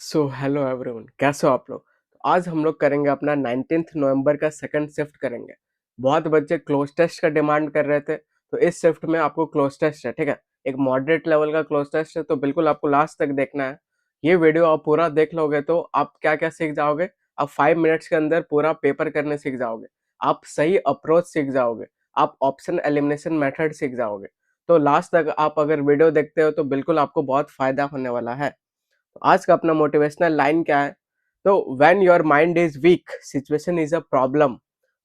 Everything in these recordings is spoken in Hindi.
सो हेलो एवरीवन, कैसे हो आप लोग। आज हम लोग करेंगे अपना 19th नवंबर का सेकंड शिफ्ट करेंगे। बहुत बच्चे क्लोज टेस्ट का डिमांड कर रहे थे, तो इस शिफ्ट में आपको क्लोज टेस्ट है, ठीक है। एक मॉडरेट लेवल का क्लोज टेस्ट है, तो बिल्कुल आपको लास्ट तक देखना है। ये वीडियो आप पूरा देख लोगे तो आप क्या क्या सीख जाओगे। आप 5 मिनट्स के अंदर पूरा पेपर करने सीख जाओगे। आप सही अप्रोच सीख जाओगे। आप ऑप्शन एलिमिनेशन मेथड सीख जाओगे। तो लास्ट तक आप अगर वीडियो देखते हो तो बिल्कुल आपको बहुत फायदा होने वाला है। तो आज का अपना मोटिवेशनल लाइन क्या है? तो when your mind is weak situation is a problem.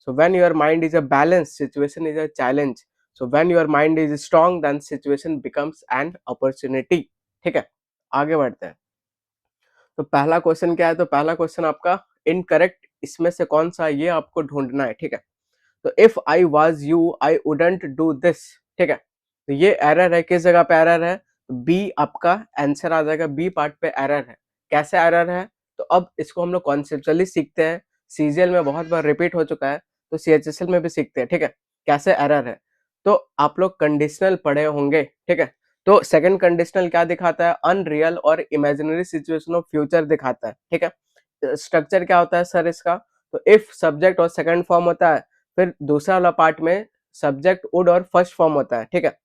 So when your mind is a balance situation is a challenge. So when your mind is strong then situation becomes an opportunity. ठीक है, आगे बढ़ते हैं। तो पहला क्वेश्चन क्या है? तो पहला क्वेश्चन आपका इनकरेक्ट इसमें से कौन सा है, ये आपको ढूंढना है, ठीक है। तो if I was you I wouldn't do this, ठीक है। तो ये एरर है, किस जगह पे एरर है? बी आपका आंसर आ जाएगा, बी पार्ट पे एरर है। कैसे एरर है? तो अब इसको हम लोग कॉन्सेप्चुअली सीखते हैं। सीजीएल में बहुत बार रिपीट हो चुका है, तो सीएचएसएल में भी सीखते हैं, ठीक है। कैसे एरर है? तो आप लोग कंडीशनल पढ़े होंगे, ठीक है। तो सेकंड कंडीशनल क्या दिखाता है? अनरियल और इमेजिनरी सिचुएशन ऑफ फ्यूचर दिखाता है, ठीक है। स्ट्रक्चर क्या होता है सर इसका? तो इफ सब्जेक्ट और सेकंड फॉर्म होता है, फिर दूसरा वाला पार्ट में सब्जेक्ट वुड और फर्स्ट फॉर्म होता है, ठीक है।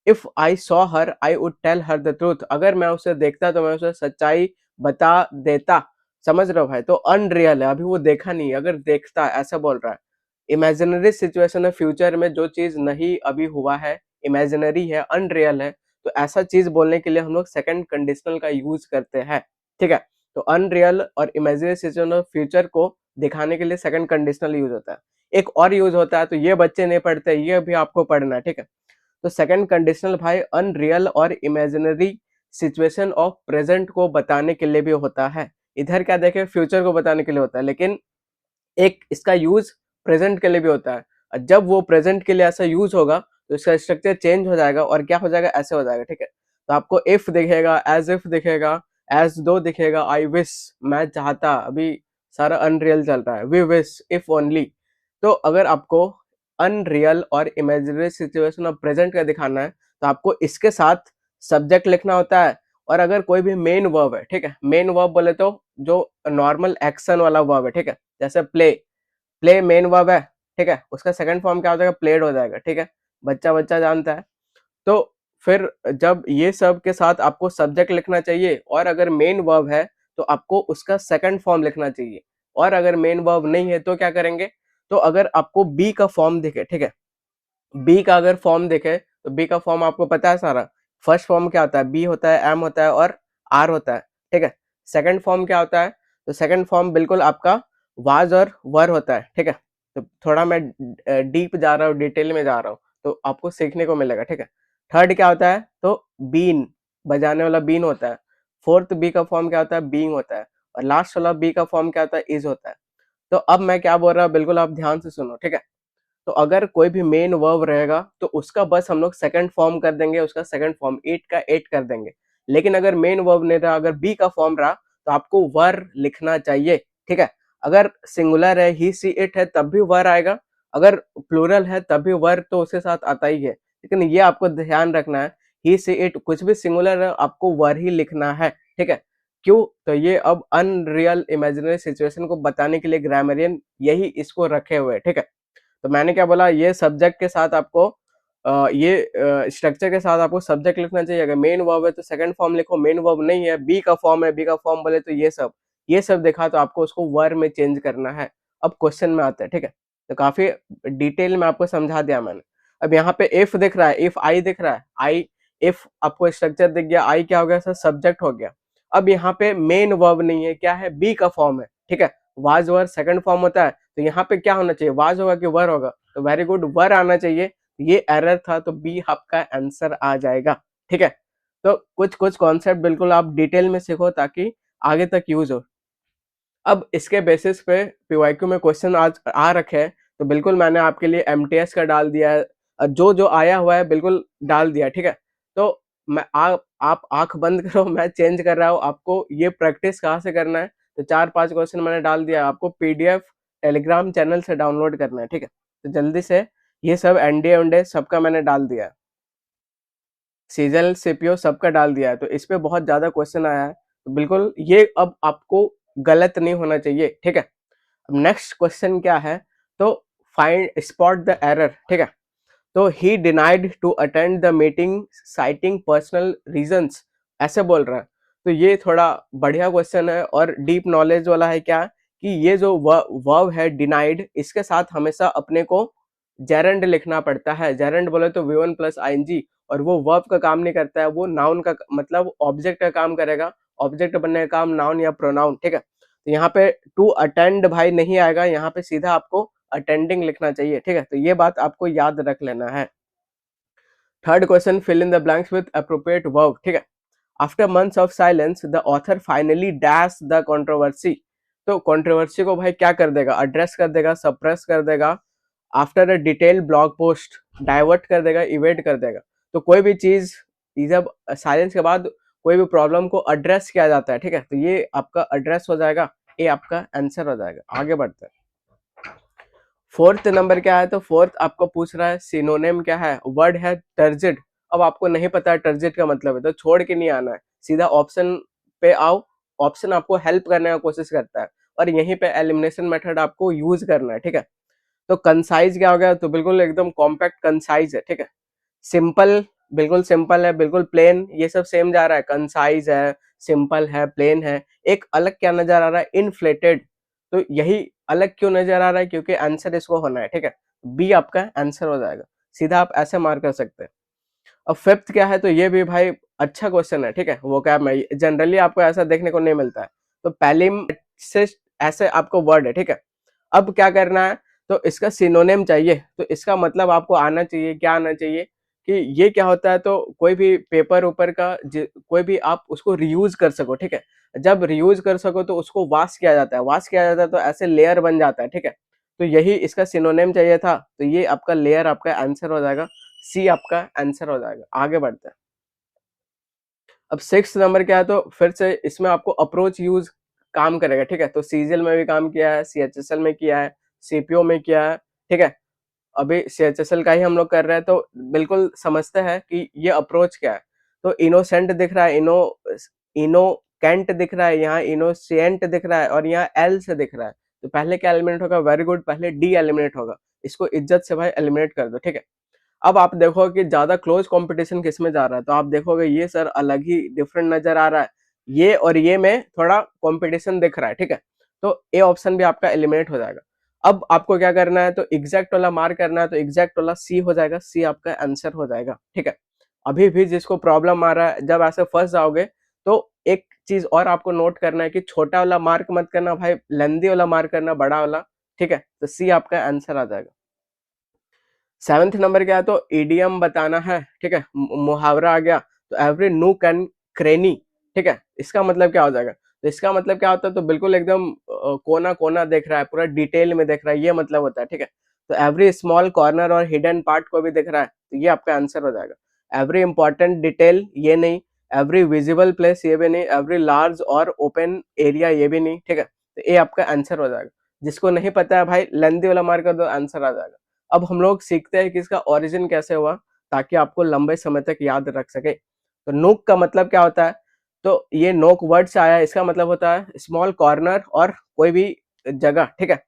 If I saw her I would tell her the truth, अगर मैं उसे देखता तो मैं उसे सच्चाई बता देता। समझ रहे हो भाई? तो अनरियल है, अभी वो देखा नहीं, अगर देखता ऐसा बोल रहा है। इमेजिनरी सिचुएशन है, फ्यूचर में जो चीज नहीं अभी हुआ है, इमेजिनरी है, अनरियल है, तो ऐसा चीज बोलने के लिए हम लोग सेकंड कंडीशनल का यूज करते हैं, ठीक है। तो अनरियल और इमेजिनरी सिचुएशन ऑफ फ्यूचर को दिखाने के लिए सेकंड कंडीशनल यूज होता है। एक और यूज होता है, तो ये बच्चे नहीं पढ़ते, ये भी आपको पढ़ना है, ठीक है। तो सेकंड कंडीशनल भाई अनरियल और इमेजिनरी सिचुएशन ऑफ प्रेजेंट को बताने के लिए भी होता है। इधर क्या देखें, फ्यूचर को बताने के लिए होता है, लेकिन एक इसका यूज प्रेजेंट के लिए भी होता है। और जब वो प्रेजेंट के लिए ऐसा यूज होगा तो इसका स्ट्रक्चर चेंज हो जाएगा और क्या हो जाएगा, ऐसे हो जाएगा, ठीक है। तो आपको इफ दिखेगा, एज इफ दिखेगा, एज दो दिखेगा, आई विश मैं चाहता, अभी सारा अनरियल चल रहा है, वी विश, इफ ओनली। तो अगर आपको अनरियल और इमेजिनरी सिचुएशन ऑफ प्रेजेंट का दिखाना है, तो आपको इसके साथ सब्जेक्ट लिखना होता है। और अगर कोई भी मेन वर्ब है, ठीक है, मेन वर्ब बोले तो जो नॉर्मल एक्शन वाला वर्ब है, ठीक है, जैसे प्ले, प्ले मेन वर्ब है, ठीक है, उसका सेकंड फॉर्म क्या हो जाएगा? प्लेड हो जाएगा, ठीक है। बच्चा बच्चा जानता है। तो फिर जब ये सब के साथ आपको सब्जेक्ट लिखना चाहिए, और अगर मेन वर्ब है तो आपको उसका सेकंड फॉर्म लिखना चाहिए। और अगर मेन वर्ब नहीं है तो क्या करेंगे? तो अगर आपको बी का फॉर्म दिखे, ठीक है, बी का अगर फॉर्म दिखे, तो बी का फॉर्म आपको पता है सारा। फर्स्ट फॉर्म क्या होता है? बी होता है, एम होता है और आर होता है, ठीक है। सेकंड फॉर्म क्या होता है? तो सेकंड फॉर्म बिल्कुल आपका वाज और वर होता है, ठीक है। तो थोड़ा मैं डीप जा रहा हूँ, डिटेल में जा रहा हूँ, तो आपको सीखने को मिलेगा, ठीक है। थर्ड क्या होता है? तो बीन, बजाने वाला बीन होता है। फोर्थ बी का फॉर्म क्या होता है? बीइंग होता है। और लास्ट वाला बी का फॉर्म क्या होता है? इज होता है। तो अब मैं क्या बोल रहा हूँ, बिल्कुल आप ध्यान से सुनो, ठीक है। तो अगर कोई भी मेन वर्ब रहेगा तो उसका बस हम लोग सेकंड फॉर्म कर देंगे, उसका सेकंड फॉर्म इट का एट कर देंगे। लेकिन अगर मेन वर्ब नहीं रहा, अगर बी का फॉर्म रहा, तो आपको वर लिखना चाहिए, ठीक है। अगर सिंगुलर है, ही सी इट है, तब भी वर आएगा। अगर प्लूरल है तब भी वर तो उसके साथ आता ही है, लेकिन ये आपको ध्यान रखना है, ही सी इट कुछ भी सिंगुलर है, आपको वर ही लिखना है, ठीक है। क्यों? तो ये अब अनरियल इमेजिनरी सिचुएशन को बताने के लिए ग्रामरियन यही इसको रखे हुए, ठीक है। तो मैंने क्या बोला, ये सब्जेक्ट के साथ आपको ये स्ट्रक्चर के साथ आपको सब्जेक्ट लिखना चाहिए। अगर मेन वर्ब है तो सेकंड फॉर्म लिखो, मेन वर्ब नहीं है, बी का फॉर्म है, बी का फॉर्म बोले तो ये सब देखा तो आपको उसको वर्ब में चेंज करना है। अब क्वेश्चन में आते हैं, ठीक है। तो काफी डिटेल में आपको समझा दिया मैंने। अब यहाँ पे इफ दिख रहा है, इफ आई दिख रहा है, आई, इफ आपको स्ट्रक्चर दिख गया, आई क्या हो गया सर? सब्जेक्ट हो गया। अब यहाँ पे मेन वर्ब नहीं है, क्या है? बी का फॉर्म है, ठीक है। वाज वर सेकंड फॉर्म होता है, तो यहाँ पे क्या होना चाहिए? वाज होगा कि वर होगा? तो वेरी गुड, वर आना चाहिए। ये एरर था, तो बी आपका आंसर आ जाएगा, ठीक है। तो कुछ कुछ कॉन्सेप्ट बिल्कुल आप डिटेल में सीखो ताकि आगे तक यूज हो। अब इसके बेसिस पे पीवाईक्यू में क्वेश्चन आज आ रखे हैं, तो बिल्कुल मैंने आपके लिए एमटीएस का डाल दिया है। जो जो आया हुआ है बिल्कुल डाल दिया, ठीक है। तो मैं आप आंख बंद करो, मैं चेंज कर रहा हूँ। आपको ये प्रैक्टिस कहाँ से करना है? तो 4-5 क्वेश्चन मैंने डाल दिया, आपको पीडीएफ टेलीग्राम चैनल से डाउनलोड करना है, ठीक है। तो जल्दी से ये सब एनडीए वनडे सबका मैंने डाल दिया है, सीजल सीपीओ सबका डाल दिया है। तो इस पे बहुत ज्यादा क्वेश्चन आया है, तो तो बिल्कुल ये अब आपको गलत नहीं होना चाहिए, ठीक है। अब नेक्स्ट क्वेश्चन क्या है, तो फाइंड स्पॉट द एरर, ठीक है। तो he denied to attend the meeting citing personal reasons, ऐसे बोल रहा है। तो ये थोड़ा बढ़िया क्वेश्चन है और डीप नॉलेज वाला है। क्या कि ये जो वर्ब है डिनाइड, इसके साथ हमेशा अपने को जेरेंड लिखना पड़ता है। जेरेंड बोले तो V1 प्लस आईएनजी, और वो वर्ब का काम नहीं करता है, वो नाउन का मतलब ऑब्जेक्ट का काम करेगा। ऑब्जेक्ट बनने का काम नाउन या प्रोनाउन, ठीक है। तो यहाँ पे टू अटेंड भाई नहीं आएगा, यहाँ पे सीधा आपको अटेंडिंग लिखना चाहिए, ठीक है। तो ये बात आपको याद रख लेना है। Third question, fill in the blanks with appropriate verb, ठीक है। After months of silence the author finally dash the controversy. तो कंट्रोवर्सी को भाई क्या कर देगा, एड्रेस कर देगा, सप्रेस कर देगा। After a detail blog post, divert कर देगा, इवेट कर देगा। तो कोई भी चीज जब साइलेंस के बाद कोई भी प्रॉब्लम को एड्रेस किया जाता है, ठीक है। तो ये आपका एड्रेस हो जाएगा, ये आपका आंसर हो जाएगा। आगे बढ़ते हैं। फोर्थ नंबर क्या है, तो फोर्थ आपको पूछ रहा है सिनोनिम क्या है। वर्ड है टर्जिड। अब आपको नहीं पता है टर्जिड का मतलब है, तो छोड़ के नहीं आना है, सीधा ऑप्शन पे आओ। ऑप्शन आपको हेल्प करने का कोशिश करता है, और यहीं पे एलिमिनेशन मेथड आपको यूज करना है, ठीक है। तो कंसाइज क्या हो गया, तो बिल्कुल एकदम कॉम्पैक्ट कंसाइज है, ठीक है। सिंपल, बिल्कुल सिंपल है, बिल्कुल प्लेन, ये सब सेम जा रहा है। कंसाइज है, सिंपल है, प्लेन है। एक अलग क्या नजर आ रहा है, इनफ्लेटेड। तो यही अलग क्यों नजर आ रहा है, क्योंकि आंसर इसको होना है, ठीक है। बी आपका आंसर हो जाएगा, सीधा आप ऐसे मार्क कर सकते हैं। अब फिफ्थ क्या है, तो ये भी भाई अच्छा क्वेश्चन है, ठीक है। वो क्या में जनरली आपको ऐसा देखने को नहीं मिलता है। तो पैलिम्बेसिस्ट ऐसे आपको वर्ड है, ठीक है। अब क्या करना है, तो इसका सिनोनिम चाहिए। तो इसका मतलब आपको आना चाहिए, क्या आना चाहिए कि ये क्या होता है। तो कोई भी पेपर ऊपर का कोई भी आप उसको रियूज कर सको, ठीक है। जब रियूज कर सको तो उसको वॉश किया जाता है, वॉश किया जाता है तो ऐसे लेयर बन जाता है, ठीक है। तो यही इसका सिनोनिम चाहिए था, तो ये आपका लेयर आपका आंसर हो जाएगा। सी आपका आंसर हो जाएगा। आगे बढ़ते हैं। अब सिक्स नंबर क्या है, तो फिर से इसमें आपको अप्रोच यूज काम करेगा, ठीक है। तो सीजीएल में भी काम किया है, सीएचएसएल में किया है, सीपीओ में किया है, ठीक है। अभी सीएचएसएल का ही हम लोग कर रहे हैं, तो बिल्कुल समझते हैं कि ये अप्रोच क्या है। तो इनोसेंट दिख रहा है, इनोकेंट दिख रहा है, यहाँ इनोसेंट दिख रहा है, और यहाँ एल से दिख रहा है। तो पहले क्या एलिमिनेट होगा, वेरी गुड, पहले डी एलिमिनेट होगा। इसको इज्जत से भाई एलिमिनेट कर दो, ठीक है। अब आप देखोगे कि ज्यादा क्लोज कंपटीशन किस में जा रहा है, तो आप देखोगे ये सर अलग ही डिफरेंट नजर आ रहा है। ये और ये में थोड़ा कंपटीशन दिख रहा है, ठीक है। तो ए ऑप्शन भी आपका एलिमिनेट हो जाएगा। अब आपको क्या करना है, तो एग्जैक्ट वाला मार्क करना है, तो एग्जैक्ट वाला सी हो जाएगा। सी आपका आंसर हो जाएगा, ठीक है। अभी भी जिसको प्रॉब्लम आ रहा है, जब ऐसे फंस जाओगे तो एक चीज और आपको नोट करना है कि छोटा वाला मार्क मत करना भाई, लेंदी वाला मार्क करना, बड़ा वाला, ठीक है। तो सी आपका आंसर आ जाएगा। सेवेंथ नंबर क्या है, तो ईडीएम बताना है, ठीक है। मुहावरा आ गया, तो एवरी नूक एंड क्रेनी, ठीक है। इसका मतलब क्या हो जाएगा, तो इसका मतलब क्या होता है, तो बिल्कुल एकदम कोना कोना देख रहा है, पूरा डिटेल में देख रहा है, ये मतलब होता है, ठीक है। तो एवरी स्मॉल कॉर्नर और हिडन पार्ट को भी देख रहा है, तो ये आपका आंसर हो जाएगा। एवरी इंपॉर्टेंट डिटेल ये नहीं, एवरी विजिबल प्लेस ये भी नहीं, एवरी लार्ज और ओपन एरिया ये भी नहीं, ठीक है। तो ये आपका आंसर हो जाएगा। जिसको नहीं पता है भाई, लेंदी वाला मार्क कर दो, आंसर आ जाएगा। अब हम लोग सीखते हैं कि इसका ओरिजिन कैसे हुआ, ताकि आपको लंबे समय तक याद रख सके। तो नोक का मतलब क्या होता है, तो ये नोक वर्ड से आया है, इसका मतलब होता है स्मॉल कॉर्नर और कोई भी जगह, ठीक है।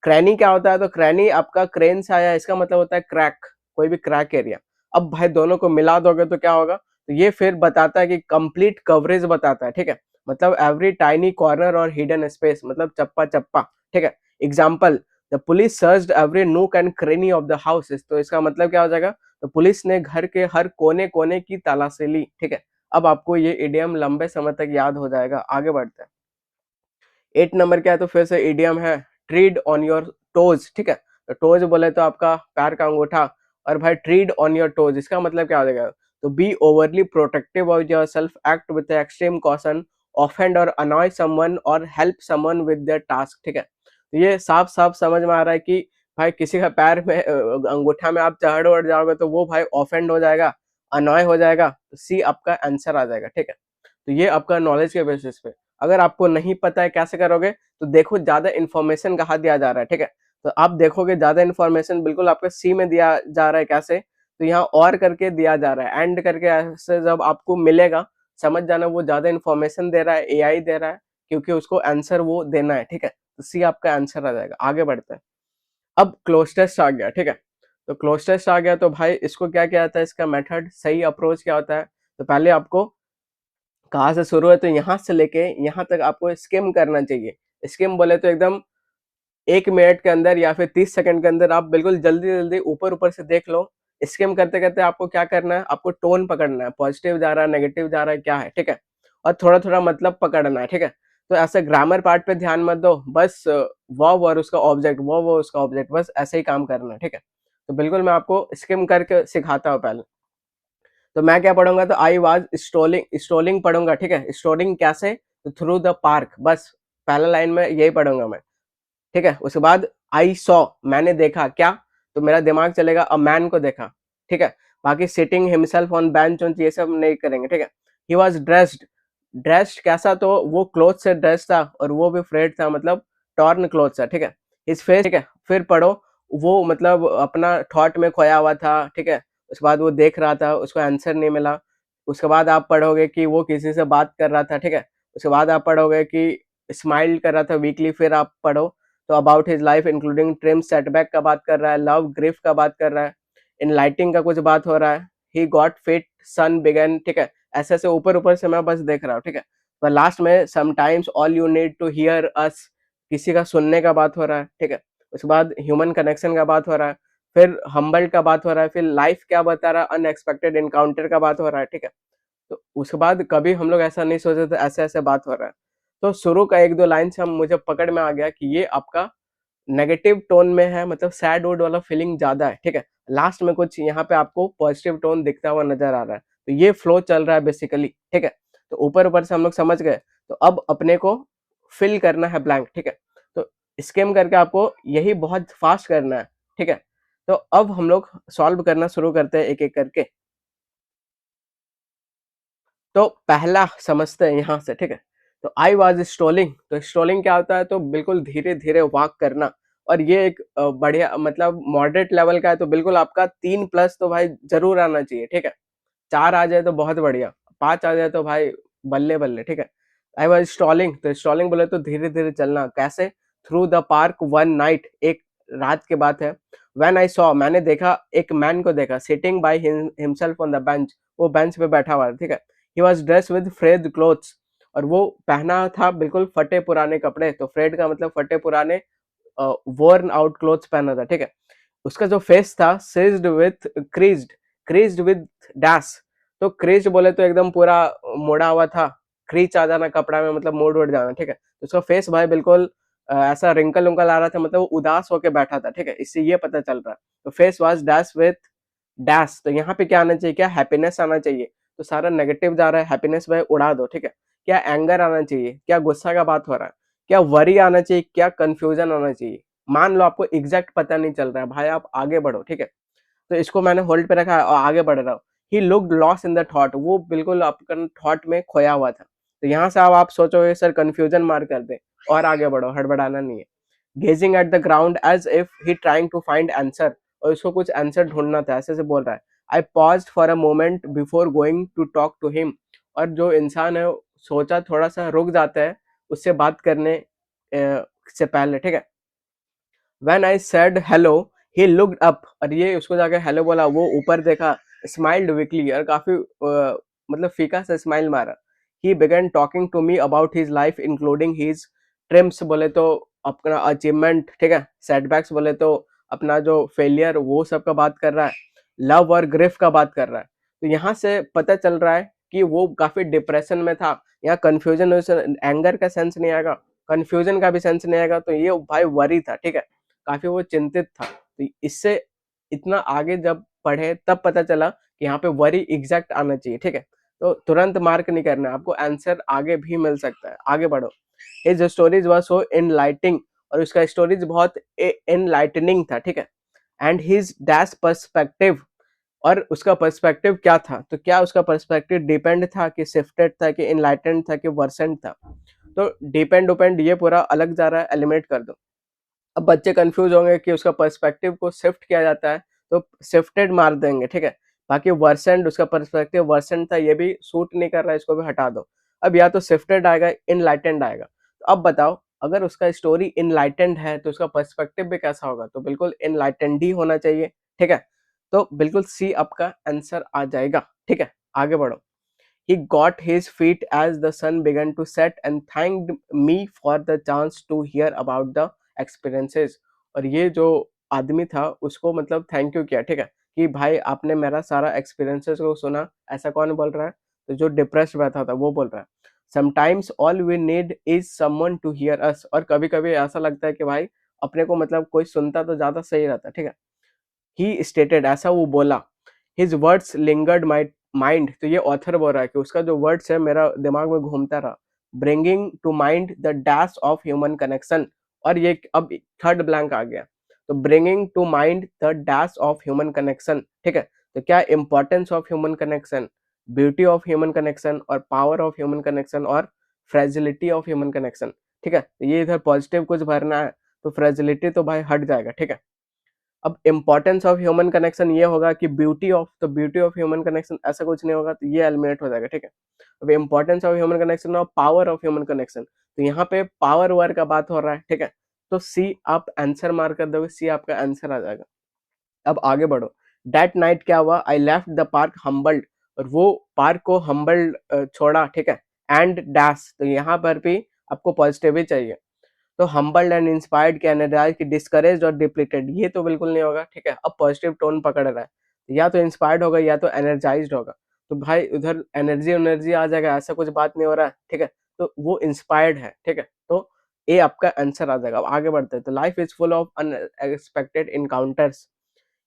क्रैनी क्या होता है, तो क्रैनी आपका क्रेन से आया है, इसका मतलब होता है क्रैक, कोई भी क्रैक एरिया। अब भाई दोनों को मिला दोगे तो क्या होगा, तो ये फिर बताता है कि कंप्लीट कवरेज बताता है, ठीक है। मतलब एवरी टाइनी कॉर्नर और हिडन स्पेस, मतलब चप्पा चप्पा, ठीक है। Example, the police searched every nook and cranny of the houses, तो इसका मतलब क्या हो जाएगा, तो पुलिस ने घर के हर कोने कोने की तलाशी ली, ठीक है। अब आपको ये इडियम लंबे समय तक याद हो जाएगा। आगे बढ़ते हैं। 8 नंबर क्या है, तो फिर से इडियम है, ट्रीड ऑन योर टोज, ठीक है। तो टोज बोले तो आपका पैर का अंगूठा, और भाई ट्रीड ऑन योर टोज इसका मतलब क्या हो जाएगा, तो be overly protective of yourself, act with extreme caution, offend और अनॉय समवन और help someone with their task, ठीक है। तो ये साफ साफ समझ में आ रहा है कि भाई किसी का पैर में अंगूठा में आप चढ़ उड़ जाओगे तो वो भाई ऑफेंड हो जाएगा, अनॉय हो जाएगा। तो सी आपका आंसर आ जाएगा, ठीक है। तो ये आपका नॉलेज के बेसिस पे। अगर आपको नहीं पता है कैसे करोगे, तो देखो ज्यादा इन्फॉर्मेशन कहाँ दिया जा रहा है, ठीक है। तो आप देखोगे ज्यादा इन्फॉर्मेशन बिल्कुल आपके सी में दिया जा रहा है, कैसे, तो यहाँ और करके दिया जा रहा है, एंड करके ऐसे जब आपको मिलेगा, समझ जाना वो ज़्यादा इन्फॉर्मेशन दे रहा है, एआई दे रहा है, क्योंकि उसको आंसर वो देना है, ठीक है? तो सी आपका आंसर आ जाएगा। आगे बढ़ते हैं। अब क्लोज टेस्ट आ गया, ठीक है? तो क्लोज टेस्ट आ गया तो भाई इसको क्या किया जाता है, इसका मेथड सही अप्रोच क्या होता है? तो पहले आपको कहाँ से शुरू है, तो यहाँ से लेके यहाँ तक आपको स्किम करना चाहिए। स्किम बोले तो एकदम 1 मिनट के अंदर या फिर 30 सेकंड के अंदर आप बिल्कुल जल्दी-जल्दी ऊपर-ऊपर से देख लो। स्किम करते-करते आपको क्या करना है, आपको टोन पकड़ना है, पॉजिटिव जा रहा है, नेगेटिव जा रहा है, क्या है, ठीक है? और थोड़ा-थोड़ा मतलब पकड़ना है, ठीक है? तो ऐसे ग्रामर पार्ट पे ध्यान मत दो, बस वर्ब और उसका ऑब्जेक्ट, वर्ब और उसका ऑब्जेक्ट, बस ऐसे ही काम करना है, ठीक है? तो बिल्कुल मैं आपको स्किम करके सिखाता हूँ पहले। तो मैं क्या पढ़ूंगा, तो आई वाज स्ट्रोलिंग, स्ट्रोलिंग पढ़ूंगा, ठीक है? स्ट्रोलिंग कैसे? तो थ्रू द पार्क, बस पहला लाइन में यही पढ़ूंगा मैं, ठीक है? उसके बाद आई सॉ, मैंने देखा, क्या? तो मेरा दिमाग चलेगा अ मैन को देखा, ठीक है? बाकी सिटिंग हिमसेल्फ ऑन बेंच वेंच ये सब नहीं करेंगे, ठीक है? ही वाज ड्रेस्ड, ड्रेस्ड कैसा? तो वो क्लोथ से ड्रेस था और वो भी फ्रेड था, मतलब टॉर्न क्लोथ था, ठीक है? हिज फेस, ठीक है? फिर पढ़ो, वो मतलब अपना थॉट में खोया हुआ था, ठीक है? उसके बाद वो देख रहा था, उसको आंसर नहीं मिला। उसके बाद आप पढ़ोगे कि वो किसी से बात कर रहा था, ठीक है? उसके बाद आप पढ़ोगे कि स्माइल कर रहा था वीकली, फिर आप पढ़ो तो about his life including trim, setback का बात कर रहा है, लव ग्रिफ का बात कर रहा है, इनलाइटिंग का कुछ बात हो रहा है, he got fit, son began, ठीक है? ऐसे ऐसे ऊपर ऊपर से मैं बस देख रहा हूँ, ठीक है? पर लास्ट में sometimes all you need to hear us, किसी का सुनने का बात हो रहा है, ठीक है? उसके बाद ह्यूमन कनेक्शन का बात हो रहा है, फिर हम्बल का बात हो रहा है, फिर लाइफ क्या बता रहा है, अनएक्सपेक्टेड इनकाउंटर का बात हो रहा है, ठीक है? तो उसके बाद कभी हम लोग ऐसा नहीं सोचे थे, ऐसे ऐसे बात हो रहा है। तो शुरू का एक दो लाइन से हम मुझे पकड़ में आ गया कि ये आपका नेगेटिव टोन में है, मतलब सैड वुड वाला फीलिंग ज़्यादा है, ठीक है? लास्ट में कुछ यहाँ पे आपको पॉजिटिव टोन दिखता हुआ नज़र आ रहा है। तो ये फ्लो चल रहा है बेसिकली, ठीक है? तो ऊपर-ऊपर से हम लोग समझ गए। तो अब अपने को फिल करना है ब्लैंक, ठीक है? तो स्किम करके आपको यही बहुत फास्ट करना है, ठीक है? तो अब हम लोग सॉल्व करना शुरू करते हैं एक-एक करके। तो पहला समझते हैं यहाँ से, ठीक है? तो आई वाज़ स्ट्रोलिंग, तो स्ट्रोलिंग क्या होता है? तो बिल्कुल धीरे-धीरे वॉक करना, और ये एक बढ़िया मतलब मॉडरेट लेवल का है, तो बिल्कुल आपका 3 प्लस तो भाई ज़रूर आना चाहिए, ठीक है? 4 आ जाए तो बहुत बढ़िया, 5 आ जाए तो भाई बल्ले-बल्ले, ठीक है? आई वाज़ स्ट्रोलिंग, तो स्ट्रोलिंग बोले तो धीरे-धीरे चलना, कैसे? Through the park one night, एक रात की बात है। व्हेन आई सॉ, मैंने देखा, एक मैन को देखा, sitting by himself on the bench, वो बेंच पे बैठा हुआ था, ठीक है? He was dressed with frayed clothes, और वो पहना था बिल्कुल फटे पुराने कपड़े, तो फ्रेड का मतलब फटे पुराने वोर्न आउट क्लोथ्स पहना था, ठीक है? उसका जो फेस था seized with creased, creased with dash, तो क्रीज्ड बोले तो एकदम पूरा मुड़ा हुआ था, क्रीच आ जाना कपड़ा में मतलब मोड़ उड़ जाना, ठीक है? तो उसका फेस भाई बिल्कुल ऐसा रिंकल उंकल आ रहा था, मतलब वो उदास होके बैठा था, ठीक है? इससे ये पता चल रहा है। तो face was dash with dash, तो यहाँ पे क्या आना चाहिए, क्या हैप्पीनेस आना चाहिए। तो सारा नेगेटिव जा रहा है, हैप्पीनेस भाई उड़ा दो, ठीक है? क्या एंगर आना चाहिए, क्या गुस्सा का बात हो रहा है, क्या वरी आना चाहिए, क्या कंफ्यूजन आना चाहिए। मान लो आपको एग्जैक्ट पता नहीं चल रहा है, भाई आप आगे बढ़ो, ठीक है? तो इसको मैंने होल्ड पे रखा है और आगे बढ़ रहा हूँ। He looked lost in the thought, वो बिल्कुल आपका थॉट में खोया हुआ था। तो यहाँ से अब आप सोचोगे सर कंफ्यूजन मार कर दे, और आगे बढ़ो, हड़बड़ाना नहीं है। Gazing at the ground as if he trying to find answer, और उसको कुछ आंसर ढूंढना था, ऐसे से बोल रहा है। I paused for a moment before going to talk to him, और जो इंसान है सोचा, थोड़ा सा रुक जाता है उससे बात करने से पहले, ठीक है? When I said hello, he looked up, और ये उसको जाके हेलो बोला, वो ऊपर देखा, स्माइल्ड वीकली, और काफी मतलब फीका सा स्माइल मारा। He began talking to me about his life including his trims, बोले तो अपना अचीवमेंट, ठीक है? सेटबैक्स बोले तो अपना जो फेलियर, वो सब का बात कर रहा है। लव और ग्रिफ का बात कर रहा है। तो यहाँ से पता चल रहा है कि वो काफी डिप्रेशन में था। यहाँ कंफ्यूजन, एंगर का सेंस नहीं आएगा, कंफ्यूजन का भी सेंस नहीं आएगा, तो ये भाई वरी था, ठीक है? काफी वो चिंतित था। तो इससे इतना आगे जब पढ़े तब पता चला कि यहाँ पे वरी एग्जैक्ट आना चाहिए, ठीक है? तो तुरंत मार्क नहीं करना है, आपको आंसर आगे भी मिल सकता है, आगे बढ़ो। His stories was so enlightening, और उसका स्टोरीज बहुत एनलाइटनिंग था, ठीक है? एंड हिज डैश पर्सपेक्टिव, और उसका पर्सपेक्टिव क्या था, तो क्या उसका पर्सपेक्टिव डिपेंड था कि शिफ्टेड था कि एनलाइटेंड था कि वर्सेंट था। तो डिपेंड डिपेंड ये पूरा अलग जा रहा है, एलिमिनेट कर दो। अब बच्चे कंफ्यूज होंगे कि उसका पर्सपेक्टिव को शिफ्ट किया जाता है, तो शिफ्टेड मार देंगे, ठीक है? बाकी वर्सेंट उसका पर्सपेक्टिव वर्सेंट था, ये भी सूट नहीं कर रहा है, इसको भी हटा दो। अब या तो शिफ्टेड आएगा, इनलाइटेंड आएगा। तो अब बताओ, अगर उसका स्टोरी इनलाइटेंड है तो उसका पर्सपेक्टिव भी कैसा होगा? तो बिल्कुल इनलाइटेंड ही होना चाहिए, ठीक है। तो बिल्कुल सी आपका आंसर आ जाएगा, ठीक है। आगे बढ़ो। He got his feet as the sun began to set and thanked me for the chance to hear about the experiences। और ये जो आदमी था उसको मतलब थैंक यू किया, ठीक है, कि भाई आपने मेरा सारा एक्सपीरियंसेस को सुना। ऐसा कौन बोल रहा है? तो जो डिप्रेस्ड बैठा था वो बोल रहा है। Sometimes all we need is someone to hear us. और कभी कभी ऐसा लगता है कि भाई अपने को मतलब कोई सुनता तो ज्यादा सही रहता, ठीक है। ही स्टेटेड, ऐसा वो बोला। His words lingered my mind. तो ये ऑथर बोल रहा है कि उसका जो वर्ड्स है मेरा दिमाग में घूमता रहा। Bringing to mind the dash of human connection. और ये अब थर्ड ब्लैंक आ गया। तो bringing to mind the dash of human connection, ठीक है। तो क्या importance of human connection, beauty of human connection, और पावर ऑफ ह्यूमन कनेक्शन, और फ्रेजिलिटी ऑफ ह्यूमन कनेक्शन, ठीक है। तो ये इधर पॉजिटिव कुछ भरना है, तो फ्रेजिलिटी तो भाई हट जाएगा, ठीक है। अब इंपॉर्टेंस ऑफ ह्यूमन कनेक्शन ये होगा कि ब्यूटी ऑफ, तो ब्यूटी ऑफ ह्यूमन कनेक्शन ऐसा कुछ नहीं होगा, तो ये एलिमिनेट हो जाएगा, ठीक है। अब इंपॉर्टेंस ऑफ ह्यूमन कनेक्शन और पावर ऑफ ह्यूमन कनेक्शन, तो यहाँ पे पावर वर्ड का बात हो रहा है, ठीक है। तो सी आप आंसर मार कर दोगे, सी आपका आंसर आ जाएगा। अब आगे बढ़ो। दैट नाइट क्या हुआ? I left the park humbled. और वो पार्क को हम्बल्ड छोड़ा, ठीक है। एंड डैश, तो यहाँ पर भी आपको पॉजिटिव ही चाहिए। तो हम्बल्ड एंड इंस्पायर्ड के एनर्जाइज की डिस्करेज और डिप्लीटेड, ये तो बिल्कुल नहीं होगा, ठीक है। अब पॉजिटिव टोन पकड़ रहा है, या तो इंस्पायर्ड होगा या तो एनर्जाइज्ड होगा। तो भाई उधर एनर्जी एनर्जी आ जाएगा, ऐसा कुछ बात नहीं हो रहा है, ठीक है। तो वो इंस्पायर्ड है, ठीक है। तो ए आपका आंसर आ जाएगा। अब आगे बढ़ते हैं। तो life is full of unexpected encounters,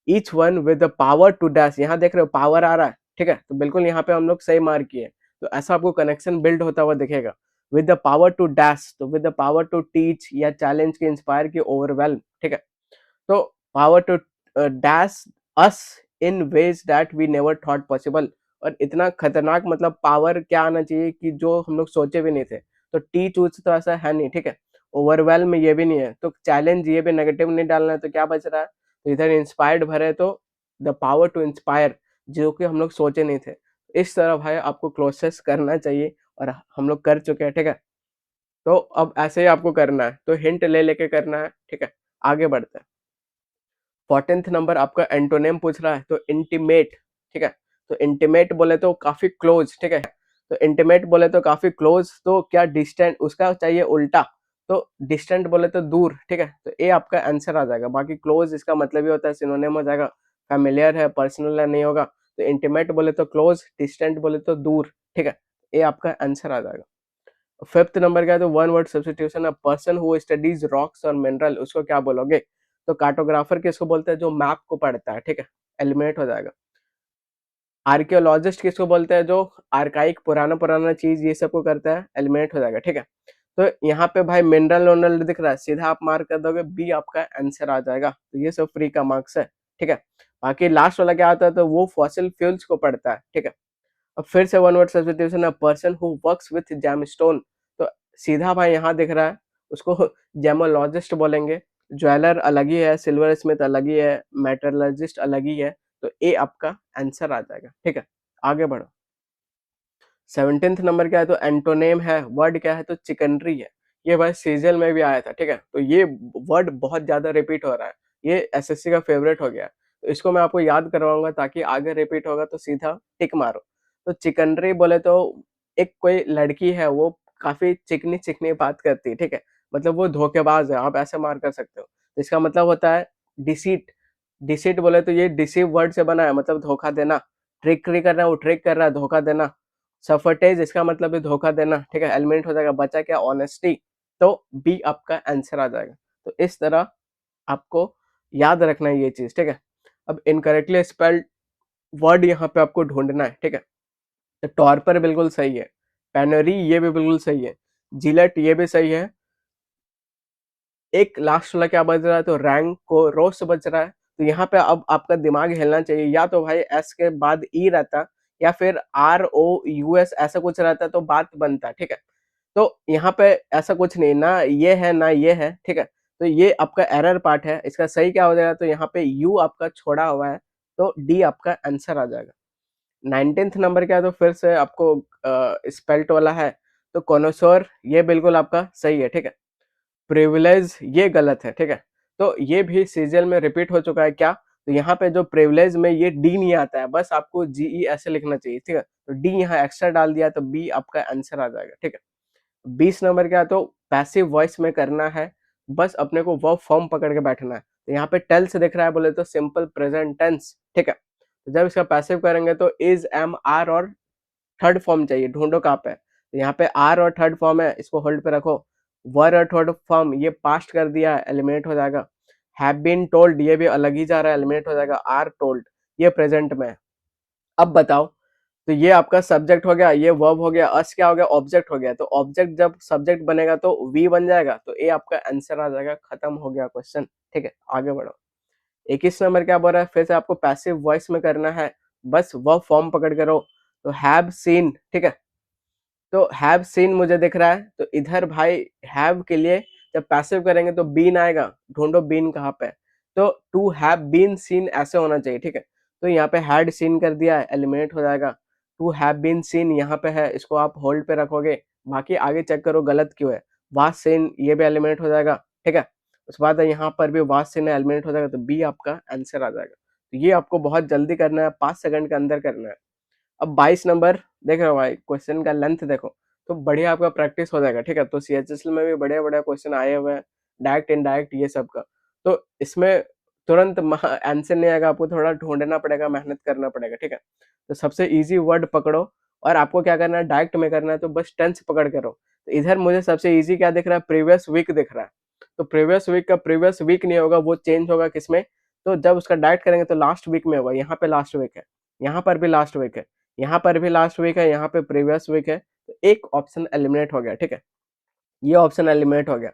each one with the power to dash. यहाँ देख रहे हो पावर आ रहा है, ठीक है। तो बिल्कुल यहाँ पे हम लोग सही मार्क किए। तो ऐसा आपको कनेक्शन बिल्ड होता हुआ दिखेगा। With the power to dash, तो with the power to teach या चैलेंज की, इंस्पायर की, ओवरवेल्म, ठीक है। तो power to dash us in ways that we never thought possible. और इतना खतरनाक मतलब पावर क्या आना चाहिए कि जो हम लोग सोचे भी नहीं थे। तो टीच ऊच तो ऐसा है नहीं, ठीक है। ओवरवेल्म ये भी नहीं है, तो चैलेंज ये भी नेगेटिव नहीं डालना है, तो क्या बच रहा है? तो इधर इंस्पायर्ड भरे, तो द पावर टू इंस्पायर, जो कि हम लोग सोचे नहीं थे। इस तरह भाई आपको क्लोजेस्ट करना चाहिए, और हम लोग कर चुके हैं, ठीक है। तो अब ऐसे ही आपको करना है, तो हिंट ले लेके करना है, ठीक है। आगे बढ़ते हैं। 14th नंबर आपका एंटोनिम पूछ रहा है, तो इंटीमेट, ठीक है। तो इंटीमेट बोले तो काफी क्लोज, ठीक है। तो इंटीमेट बोले तो काफी क्लोज, तो क्या डिस्टेंट, उसका चाहिए उल्टा। तो डिस्टेंट बोले तो दूर, ठीक है। तो ये आपका आंसर आ जाएगा। बाकी क्लोज इसका मतलब ही होता है, सिनोनिम हो जाएगा। फैमिलियर है, पर्सनल है, नहीं होगा। तो इंटीमेट बोले तो क्लोज, डिस्टेंट बोले तो दूर, ठीक है। ये आपका आंसर आ जाएगा। 5th नंबर का है, तो one word substitution, a person who studies rocks और मिनरल, उसको क्या बोलोगे? तो कार्टोग्राफर किसको बोलते हैं? जो मैप को पढ़ता है, ठीक है। एलिमिनेट हो जाएगा। आर्कियोलॉजिस्ट किसको बोलते हैं? जो आर्काइक पुराना पुराना चीज ये सब को करता है, एलिमिनेट हो जाएगा, ठीक है। तो यहाँ पे भाई मिनरल ओनरल दिख रहा है, सीधा आप मार्क कर दोगे, बी आपका आंसर आ जाएगा। तो ये सब फ्री का मार्क्स है, ठीक है। बाकी लास्ट वाला क्या आता है? तो वो फॉसिल फ्यूल्स को पढ़ता है, ठीक है। अब फिर से one word substitution, a person who works with gemstone. तो सीधा भाई यहाँ दिख रहा है, उसको जेमोलॉजिस्ट बोलेंगे। ज्वेलर अलग ही है, सिल्वर स्मिथ अलग ही है, मेटलर्जिस्ट अलग ही है। तो ए आपका आंसर आ जाएगा, ठीक है। आगे बढ़ो। 17th नंबर क्या है? तो एंटोनेम है, वर्ड क्या है? तो चिकनरी है। ये भाई सीजल में भी आया था, ठीक है। तो ये वर्ड बहुत ज्यादा रिपीट हो रहा है, ये एसएससी का फेवरेट हो गया। तो इसको मैं आपको याद करवाऊंगा, ताकि आगे रिपीट होगा तो सीधा टिक मारो। तो चिकनरी बोले तो एक कोई लड़की है, वो काफी चिकनी चिकनी बात करती है, ठीक है। मतलब वो धोखेबाज है, आप ऐसे मार कर सकते हो। तो इसका मतलब होता है डिसीट। डिसीट बोले तो ये डिसीव वर्ड से बना है, मतलब धोखा देना। ट्रिकरी करना, वो ट्रिक कर रहा है, धोखा देना। सफरटेज, इसका मतलब है धोखा देना, ठीक है। एलिमेंट हो जाएगा। बचा क्या? ऑनेस्टी। तो बी आपका आंसर आ जाएगा। तो इस तरह आपको याद रखना है ये चीज, ठीक है। अब इनकरेक्टली स्पेल्ड वर्ड यहाँ पे आपको ढूंढना है, ठीक है। तो टॉर्पर बिल्कुल सही है, पेनरी ये भी बिल्कुल सही है, जिलेट ये भी सही है। एक लास्ट वाला क्या बज रहा है? तो रैंक को रोस्ट बज रहा है। तो यहाँ पे अब आपका दिमाग हिलना चाहिए, या तो भाई एस के बाद ई रहता, या फिर आर ओ यू एस ऐसा कुछ रहता, तो बात बनता, ठीक है। तो यहाँ पे ऐसा कुछ नहीं, ना ये है ना ये है, ठीक है। तो ये आपका एरर पार्ट है। इसका सही क्या हो जाएगा? तो यहाँ पे यू आपका छोड़ा हुआ है, तो डी आपका आंसर आ जाएगा। 19th नंबर क्या है, तो फिर से आपको स्पेल्ट वाला है, तो कॉनोसोर ये बिल्कुल आपका सही है, ठीक है। प्रिविलेज ये गलत है, ठीक है। तो ये भी सीजीएल में रिपीट हो चुका है क्या, तो यहाँ पे जो प्रिविलेज में ये डी नहीं आता है, बस आपको जीई ऐसे लिखना चाहिए, ठीक है। तो डी यहाँ एक्स्ट्रा डाल दिया तो बी आपका आंसर आ जाएगा, ठीक है। 20 नंबर क्या है, तो पैसिव वॉइस में करना है, बस अपने को वर्ब फॉर्म पकड़ के बैठना है। तो यहाँ पे टेल से दिख रहा है, बोले तो सिंपल प्रेजेंट टेंस, ठीक है। तो जब इसका पैसिव करेंगे तो इज, एम, आर और थर्ड फॉर्म चाहिए, ढूंढो कहाँ पे। तो यहाँ पे आर और थर्ड फॉर्म है, इसको होल्ड पे रखो। वर और थर्ड फॉर्म ये पास्ट कर दिया है, एलिमिनेट हो जाएगा। हैव बीन टोल्ड ये भी अलग ही जा रहा है, एलिमिनेट हो जाएगा। आर टोल्ड ये प्रेजेंट में है। अब बताओ, तो ये आपका सब्जेक्ट हो गया, ये वर्ब हो गया, अस क्या हो गया, ऑब्जेक्ट हो गया। तो ऑब्जेक्ट जब सब्जेक्ट बनेगा तो वी बन जाएगा, तो ए आपका आंसर आ जाएगा। खत्म हो गया क्वेश्चन, ठीक है। आगे बढ़ो। 21 नंबर क्या बोल रहा है, फिर से आपको पैसिव वॉइस में करना है, बस वर्ब फॉर्म पकड़ के रहो। तो हैव सीन, ठीक है। तो हैव सीन मुझे दिख रहा है, तो इधर भाई हैव के लिए जब पैसिव करेंगे तो बीन आएगा, ढूंढो बीन कहाँ पे है। तो टू हैव बीन सीन ऐसे होना चाहिए, ठीक है। तो यहाँ पे हैड सीन कर दिया है, एलिमिनेट हो जाएगा। टू हैव बीन सीन यहाँ पे है, इसको आप होल्ड पे रखोगे, बाकी आगे चेक करो गलत क्यों है। वाज सीन ये भी एलिमिनेट हो जाएगा, ठीक है। उसके बाद यहाँ पर भी वाज सीन एलिमिनेट हो जाएगा, तो बी आपका आंसर आ जाएगा। तो ये आपको बहुत जल्दी करना है, 5 सेकंड के अंदर करना है। अब 22 नंबर देख रहे हो भाई, क्वेश्चन का लेंथ देखो, तो बढ़िया आपका प्रैक्टिस हो जाएगा, ठीक है। तो सीएचएसएल में भी बढ़िया बढ़िया क्वेश्चन आए हुए हैं, डायरेक्ट इनडायरेक्ट ये सब का। तो इसमें तुरंत आंसर नहीं आएगा, आपको थोड़ा ढूंढना पड़ेगा, मेहनत करना पड़ेगा, ठीक है। तो सबसे इजी वर्ड पकड़ो, और आपको क्या करना है, डायरेक्ट में करना है, तो बस टेंस पकड़ के रहो। तो इधर मुझे सबसे इजी क्या दिख रहा है, प्रीवियस वीक दिख रहा है। तो प्रीवियस वीक का प्रीवियस वीक नहीं होगा, वो चेंज होगा किसमें, तो जब उसका डायरेक्ट करेंगे तो लास्ट वीक में होगा। यहाँ पे लास्ट वीक है, यहाँ पर भी लास्ट वीक है, यहाँ पर भी लास्ट वीक है, यहाँ पे प्रीवियस वीक है। तो एक ऑप्शन एलिमिनेट हो गया, ठीक है। ये ऑप्शन एलिमिनेट हो गया।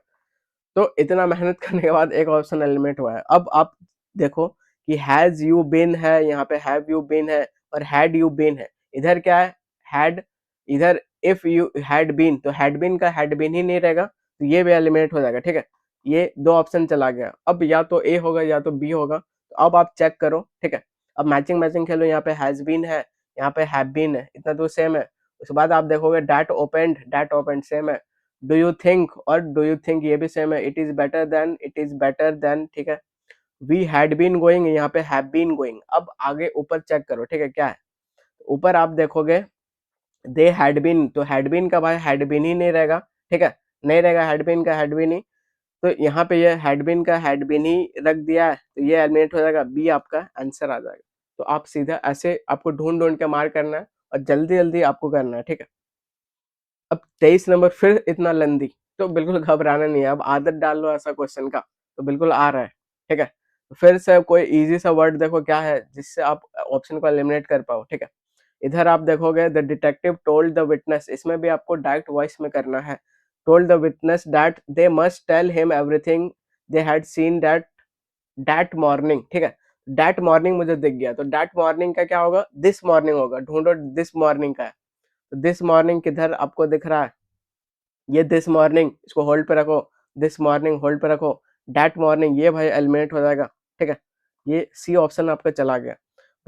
तो इतना मेहनत करने के बाद एक ऑप्शन एलिमिनेट हुआ है। अब आप देखो कि हैज यू बीन है, यहाँ पे हैव यू बीन है, और हैड यू बीन है। इधर क्या है, हैड। इधर इफ यू हैड बीन, तो हैड बीन का हैड बीन ही नहीं रहेगा, तो ये भी एलिमिनेट हो जाएगा, ठीक है। ये दो ऑप्शन चला गया। अब या तो ए होगा या तो बी होगा, तो अब आप चेक करो, ठीक है। अब मैचिंग मैचिंग खेलो, यहाँ पे हैज बीन है, यहाँ पे हैव बीन है, इतना तो सेम है। उसके बाद आप देखोगे डैट ओपेंड सेम है। डू यू थिंक और डू यू थिंक ये भी सेम है। इट इज बेटर देन, ठीक है। वी हैड बीन गोइंग, यहाँ पे हैव बीन गोइंग। अब आगे ऊपर चेक करो, ठीक है, क्या है ऊपर आप देखोगे, दे हैड बीन, तो हैड बीन का भाई हैड बीन ही नहीं रहेगा, ठीक है। नहीं रहेगा हैड बीन का हैड बीन ही, तो यहाँ पे ये हैड बीन का हैड बीन ही रख दिया है, तो ये एलिमिनेट हो जाएगा, बी आपका आंसर आ जाएगा। तो आप सीधा ऐसे आपको ढूंढ ढूंढ के मार करना है, और जल्दी जल्दी आपको करना है, ठीक है। अब 23 नंबर फिर इतना लेंदी, तो बिल्कुल घबराना नहीं है, अब आदत डाल लो ऐसा क्वेश्चन का, तो बिल्कुल आ रहा है, ठीक है। तो फिर से कोई इजी सा वर्ड देखो क्या है, जिससे आप ऑप्शन को एलिमिनेट कर पाओ, ठीक है। इधर आप देखोगे the detective told the witness, इसमें भी आपको डायरेक्ट वॉइस में करना है। Told the witness that they must tell him everything they had seen that morning, ठीक है। दैट मॉर्निंग मुझे दिख गया, तो दैट मॉर्निंग का क्या होगा, दिस मॉर्निंग होगा, ढूंढो दिस मॉर्निंग का है। तो दिस मॉर्निंग किधर आपको दिख रहा है, ये दिस मॉर्निंग, इसको होल्ड पे रखो, दिस मॉर्निंग होल्ड पे रखो। दैट मॉर्निंग ये भाई एलिमिनेट हो जाएगा, ठीक है। ये सी ऑप्शन आपका चला गया।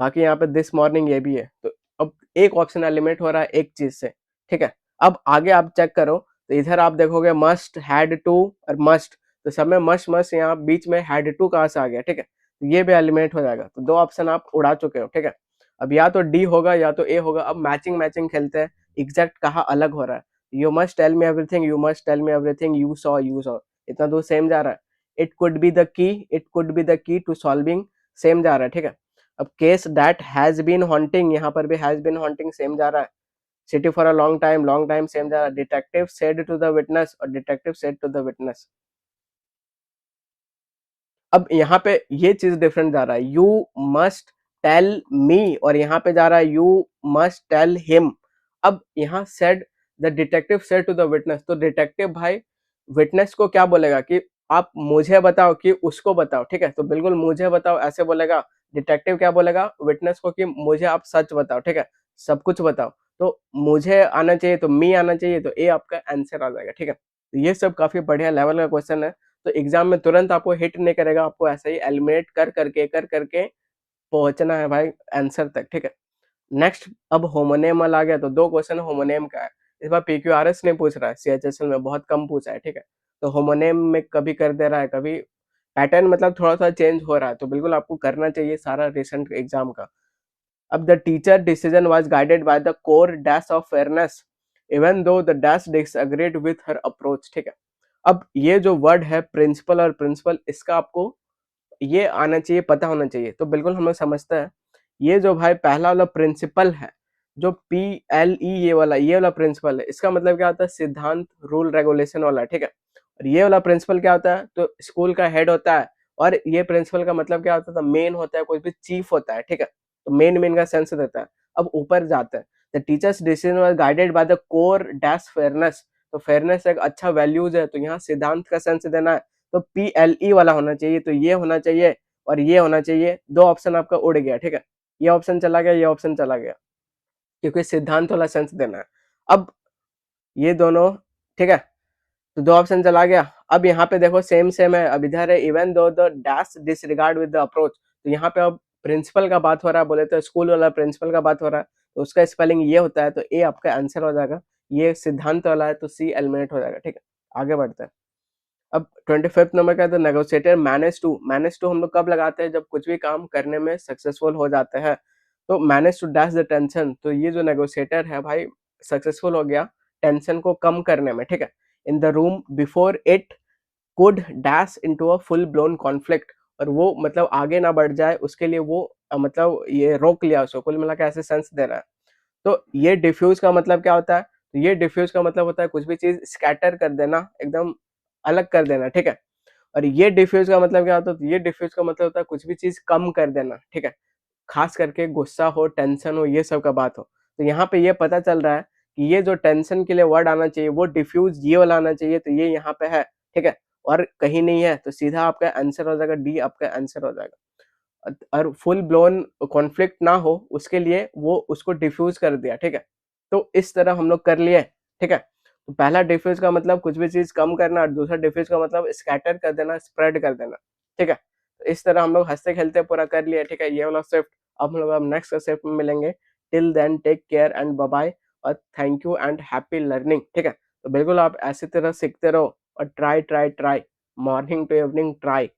बाकी यहाँ पे दिस मॉर्निंग ये भी है, तो अब एक ऑप्शन एलिमिनेट हो रहा है एक चीज से, ठीक है। अब आगे आप चेक करो, तो इधर आप देखोगे मस्ट, हैड टू और मस्ट, तो सब में मस्ट मस्ट, यहाँ बीच में हैड टू कहाँ से आ गया, ठीक है। तो ये भी एलिमिनेट हो जाएगा, तो दो ऑप्शन आप उड़ा चुके हो, ठीक है। अब या तो डी होगा या तो ए होगा। अब मैचिंग मैचिंग खेलते हैं, एग्जैक्ट कहाँ अलग हो रहा है। You must tell me everything, you must tell me everything, you saw, इतना दो सेम जा रहा है। It could be the key, it could be the key to solving, same जा रहा है, ठीक है। अब case that has been haunting, यहाँ पर भी हैज बीन हॉन्टिंग सेम जा रहा है। City for a long time same जा रहा है। Detective said to the witness और detective said to the witness. अब यहाँ पे ये चीज डिफरेंट जा रहा है, यू मस्ट टेल मी, और यहाँ पे जा रहा है यू मस्ट टेल हिम। अब यहाँ said, the detective said to the witness, तो डिटेक्टिव भाई विटनेस को क्या बोलेगा कि आप मुझे बताओ कि उसको बताओ, ठीक है। तो बिल्कुल मुझे बताओ ऐसे बोलेगा। डिटेक्टिव क्या बोलेगा विटनेस को कि मुझे आप सच बताओ, ठीक है, सब कुछ बताओ। तो मुझे आना चाहिए तो मी आना चाहिए, तो ए आपका आंसर आ जाएगा, ठीक है। तो ये सब काफी बढ़िया लेवल का क्वेश्चन है। तो एग्जाम में तुरंत आपको हिट नहीं करेगा, आपको ऐसे ही एलिमिनेट कर करके पहुंचना है भाई आंसर तक, ठीक है। नेक्स्ट अब होमोनेम आ गया, तो 2 क्वेश्चन होमोनेम का है। इस बार पीक्यूआरएस नहीं पूछ रहा है, सीएचएसएल में बहुत कम पूछा है, ठीक है। तो होमोनेम में कभी कर दे रहा है, कभी पैटर्न मतलब थोड़ा-सा चेंज हो रहा है, तो बिल्कुल आपको करना चाहिए सारा रिसेंट एग्जाम का। अब the teacher decision was guided by the core dash of fairness even though the dash disagreed with her approach, ठीक है। अब ये जो वर्ड है प्रिंसिपल और प्रिंसिपल, इसका आपको ये आना चाहिए, पता होना चाहिए। तो बिल्कुल हम लोग समझते हैं, ये जो भाई पहला वाला प्रिंसिपल है, जो PLE ये वाला प्रिंसिपल है, इसका मतलब क्या होता है, सिद्धांत, रूल रेगुलेशन वाला, ठीक है। और ये वाला प्रिंसिपल क्या होता है, तो स्कूल का हेड होता है। और ये प्रिंसिपल का मतलब क्या होता है, मेन होता है, कोई भी चीफ होता है, ठीक है। तो मेन का सेंस देता है। अब ऊपर जाते हैं, the teachers decision was guided by the core dash fairness. तो फेयरनेस एक अच्छा वैल्यूज है, तो यहाँ सिद्धांत का सेंस देना है, तो PLE वाला होना चाहिए, तो ये होना चाहिए और ये होना चाहिए। 2 ऑप्शन आपका उड़ गया, ठीक है। ये ऑप्शन चला गया, ये ऑप्शन चला गया, क्योंकि सिद्धांत वाला सेंस देना है। अब ये दोनों, ठीक है, तो 2 ऑप्शन चला गया। अब यहाँ पे देखो सेम सेम है, अब इधर है even though the dash disregard with the approach, तो यहाँ पे अब प्रिंसिपल का बात हो रहा है, बोले तो स्कूल वाला प्रिंसिपल का बात हो रहा है, तो उसका स्पेलिंग ये होता है, तो ए आपका आंसर हो जाएगा। ये सिद्धांत वाला है, तो सी एलिमिनेट हो जाएगा, ठीक है। आगे बढ़ते हैं। अब 25th नंबर का, तो नेगोशिएटर मैनेज टू हम लोग कब लगाते हैं, जब कुछ भी काम करने में सक्सेसफुल हो जाते हैं। तो manage to dash the tension, तो ये जो नेगोशिएटर है भाई सक्सेसफुल हो गया टेंशन को कम करने में, ठीक है। In the room before it could dash into a full blown conflict, और वो मतलब आगे ना बढ़ जाए उसके लिए वो मतलब ये रोक लिया उसको, कुल मिला के ऐसे सेंस दे रहा है। तो ये डिफ्यूज का मतलब क्या होता है, तो ये डिफ्यूज का मतलब होता है कुछ भी चीज स्कैटर कर देना, एकदम अलग कर देना, ठीक है। और ये डिफ्यूज का मतलब क्या होता है, तो ये डिफ्यूज का मतलब होता है कुछ भी चीज कम कर देना, ठीक है। खास करके गुस्सा हो, टेंशन हो, ये सब का बात हो। तो यहाँ पे ये पता चल रहा है कि ये जो टेंशन के लिए वर्ड आना चाहिए वो डिफ्यूज ये वाला आना चाहिए, तो ये यहाँ पे है, ठीक है। और कहीं नहीं है, तो सीधा आपका आंसर हो जाएगा, डी आपका आंसर हो जाएगा। और फुल ब्लोन कॉन्फ्लिक्ट ना हो उसके लिए वो उसको डिफ्यूज कर दिया, ठीक है। तो इस तरह हम लोग कर लिए, ठीक है। तो पहला डिफ्यूज का मतलब कुछ भी चीज कम करना, और दूसरा डिफ्यूज का मतलब स्कैटर कर देना, स्प्रेड कर देना, ठीक है। तो इस तरह हम लोग हंसते खेलते पूरा कर लिया, ठीक है, ये वाला शिफ्ट। अब हम लोग अब नेक्स्ट शिफ्ट में मिलेंगे। Till then take care and bye bye, और thank you and happy learning, ठीक है। तो बिल्कुल आप ऐसी तरह सीखते रहो, और try try try, morning to evening try.